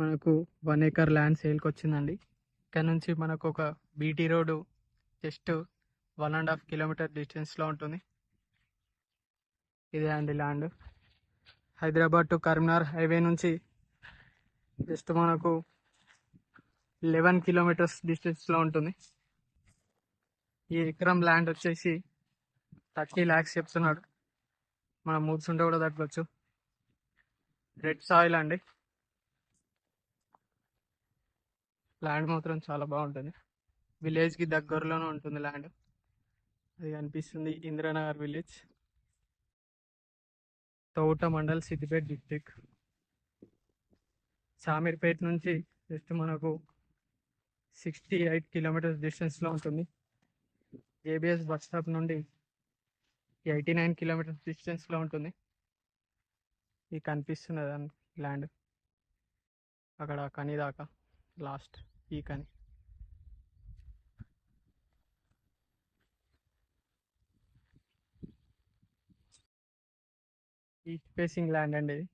మనకు 1 acre land సేల్కి వచ్చిందండి. ఇక్కడ నుంచి మనకు ఒక బీటీ రోడ్డు జస్ట్ 1.5 kilometer డిస్టెన్స్లో ఉంటుంది. ఇదే అండి land. Hyderabad to Karimnagar highway నుంచి జస్ట్ మనకు 11 kilometers డిస్టెన్స్లో ఉంటుంది. ఈ ఎకరం ల్యాండ్ వచ్చేసి 30 lakhs చెప్తున్నాడు. మనం మూర్చుంటే కూడా తగ్గొచ్చు. రెడ్ సాయిల్ అండి. ల్యాండ్ మాత్రం చాలా బాగుంటుంది. విలేజ్కి దగ్గరలోనే ఉంటుంది ల్యాండ్. అది కనిపిస్తుంది ఇంద్రనగర్ విలేజ్, తౌట మండల్, సిద్దిపేట డిస్టిక్. షామీర్పేట నుంచి జస్ట్ మనకు 68 kilometers డిస్టెన్స్లో ఉంటుంది. జేబిఎస్ బస్ స్టాప్ నుండి 89 kilometers డిస్టెన్స్లో ఉంటుంది. ఇది కనిపిస్తున్నది ల్యాండ్ అక్కడ కని దాకా, లాస్ట్ ఈ కని. ఈస్ట్ ఫేసింగ్ ల్యాండ్ అండి ఇది.